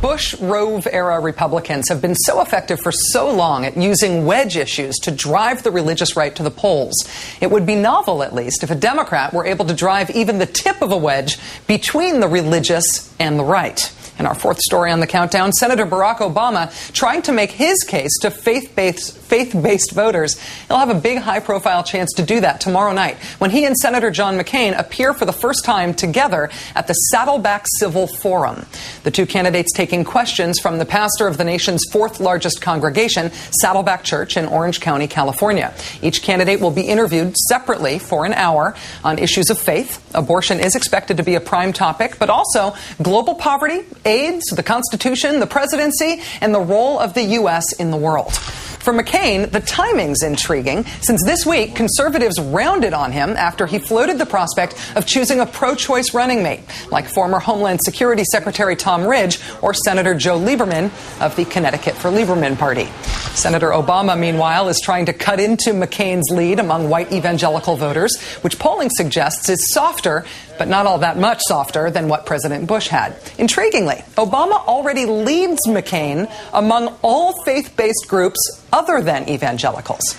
Bush-Rove-era Republicans have been so effective for so long at using wedge issues to drive the religious right to the polls. It would be novel, at least, if a Democrat were able to drive even the tip of a wedge between the religious and the right. In our fourth story on the countdown, Senator Barack Obama trying to make his case to faith-based voters. He'll have a big high-profile chance to do that tomorrow night when he and Senator John McCain appear for the first time together at the Saddleback Civil Forum. The two candidates taking questions from the pastor of the nation's fourth largest congregation, Saddleback Church in Orange County, California. Each candidate will be interviewed separately for an hour on issues of faith. Abortion is expected to be a prime topic, but also global poverty, AIDS, the Constitution, the presidency, and the role of the U.S. in the world. For McCain, the timing's intriguing, since this week conservatives rounded on him after he floated the prospect of choosing a pro-choice running mate, like former Homeland Security Secretary Tom Ridge or Senator Joe Lieberman of the Connecticut for Lieberman Party. Senator Obama, meanwhile, is trying to cut into McCain's lead among white evangelical voters, which polling suggests is softer, but not all that much softer than what President Bush had. Intriguingly, Obama already leads McCain among all faith-based groups other than evangelicals.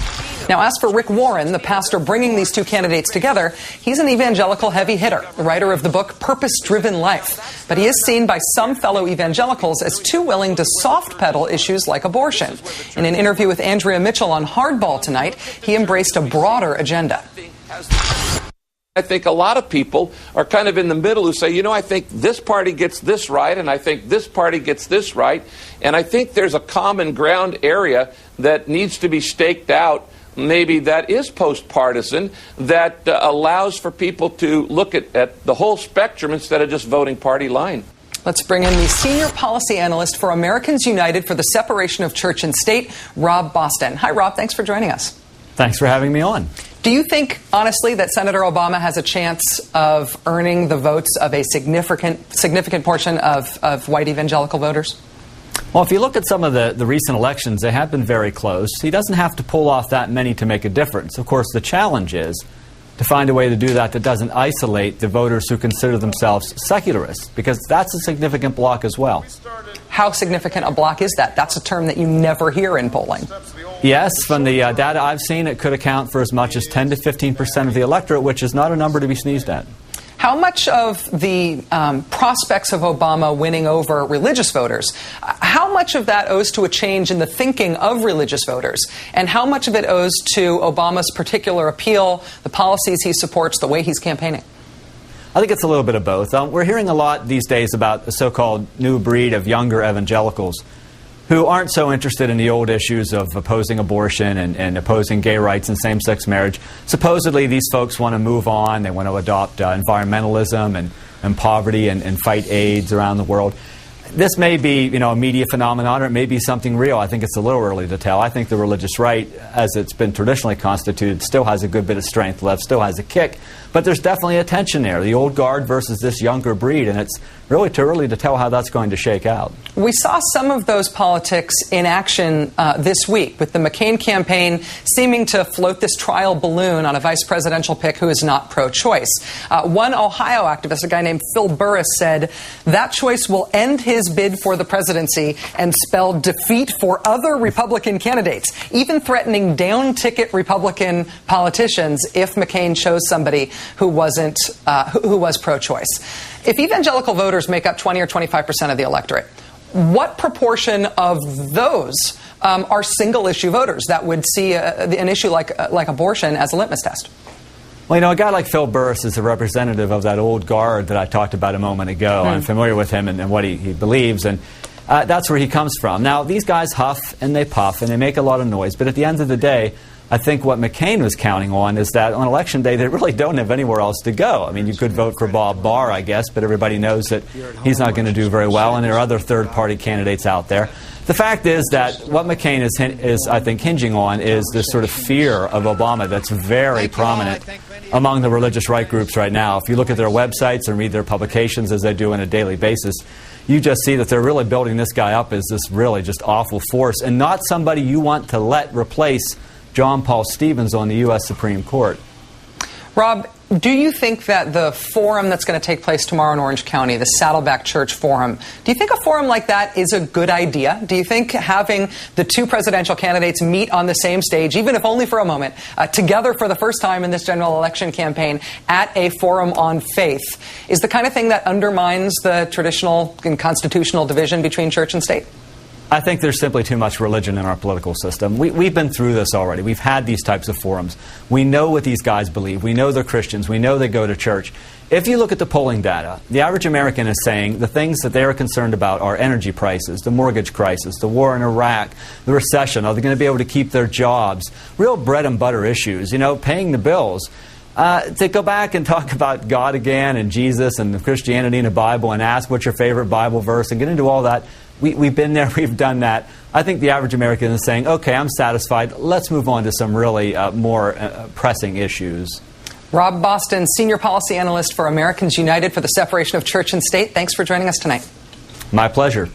Now, as for Rick Warren, the pastor bringing these two candidates together, he's an evangelical heavy hitter, the writer of the book Purpose-Driven Life. But he is seen by some fellow evangelicals as too willing to soft-pedal issues like abortion. In an interview with Andrea Mitchell on Hardball tonight, he embraced a broader agenda. I think a lot of people are kind of in the middle who say, you know, I think this party gets this right, and I think this party gets this right. And I think there's a common ground area that needs to be staked out, maybe that is post-partisan, that allows for people to look at the whole spectrum instead of just voting party line. Let's bring in the senior policy analyst for Americans United for the Separation of Church and State, Rob Boston. Hi, Rob. Thanks for joining us. Thanks for having me on. Do you think, honestly, that Senator Obama has a chance of earning the votes of a significant portion of white evangelical voters? Well, if you look at some of the recent elections, they have been very close. He doesn't have to pull off that many to make a difference. Of course, the challenge is to find a way to do that that doesn't isolate the voters who consider themselves secularists, because that's a significant block as well. How significant a block is that? That's a term that you never hear in polling. Yes, from the data I've seen, it could account for as much as 10 to 15% of the electorate, which is not a number to be sneezed at. How much of the prospects of Obama winning over religious voters, how much of that owes to a change in the thinking of religious voters? And how much of it owes to Obama's particular appeal, the policies he supports, the way he's campaigning? I think it's a little bit of both. We're hearing a lot these days about the so-called new breed of younger evangelicals who aren't so interested in the old issues of opposing abortion and opposing gay rights and same-sex marriage. Supposedly, these folks want to move on. They want to adopt environmentalism and poverty and fight AIDS around the world. This may be, a media phenomenon, or it may be something real. I think it's a little early to tell. I think the religious right, as it's been traditionally constituted, still has a good bit of strength left, still has a kick. But there's definitely a tension there, the old guard versus this younger breed, and it's really too early to tell how that's going to shake out. We saw some of those politics in action this week, with the McCain campaign seeming to float this trial balloon on a vice presidential pick who is not pro-choice. One Ohio activist, a guy named Phil Burris, said that choice will end his bid for the presidency and spell defeat for other Republican candidates, even threatening down-ticket Republican politicians if McCain chose somebody who was pro-choice. If evangelical voters make up 20 or 25% of the electorate, what proportion of those are single-issue voters that would see an issue like abortion as a litmus test? Well, a guy like Phil Burris is a representative of that old guard that I talked about a moment ago. I'm familiar with him and what he believes, and that's where he comes from. Now, these guys huff and they puff and they make a lot of noise, but at the end of the day, I think what McCain was counting on is that on Election Day, they really don't have anywhere else to go. I mean, you could vote for Bob Barr, I guess, but everybody knows that he's not going to do very well, and there are other third-party candidates out there. The fact is that what McCain is, I think, hinging on is this sort of fear of Obama that's very prominent among the religious right groups right now. If you look at their websites and read their publications, as they do on a daily basis, you just see that they're really building this guy up as this really just awful force, and not somebody you want to let replace John Paul Stevens on the U.S. Supreme Court. Rob, Do you think that the forum that's going to take place tomorrow in Orange County, the Saddleback Church Forum, do you think a forum like that is a good idea? Do you think having the two presidential candidates meet on the same stage, even if only for a moment, together for the first time in this general election campaign at a forum on faith, is the kind of thing that undermines the traditional and constitutional division between church and state? I think there's simply too much religion in our political system. We've been through this already. We've had these types of forums. We know what these guys believe. We know they're Christians. We know they go to church. If you look at the polling data, the average American is saying the things that they are concerned about are energy prices, the mortgage crisis, the war in Iraq, the recession. Are they going to be able to keep their jobs? Real bread and butter issues, paying the bills. To go back and talk about God again and Jesus and Christianity and the Bible and ask what's your favorite Bible verse and get into all that. We've been there, we've done that. I think the average American is saying, okay, I'm satisfied. Let's move on to some really more pressing issues. Rob Boston, Senior Policy Analyst for Americans United for the Separation of Church and State. Thanks for joining us tonight. My pleasure.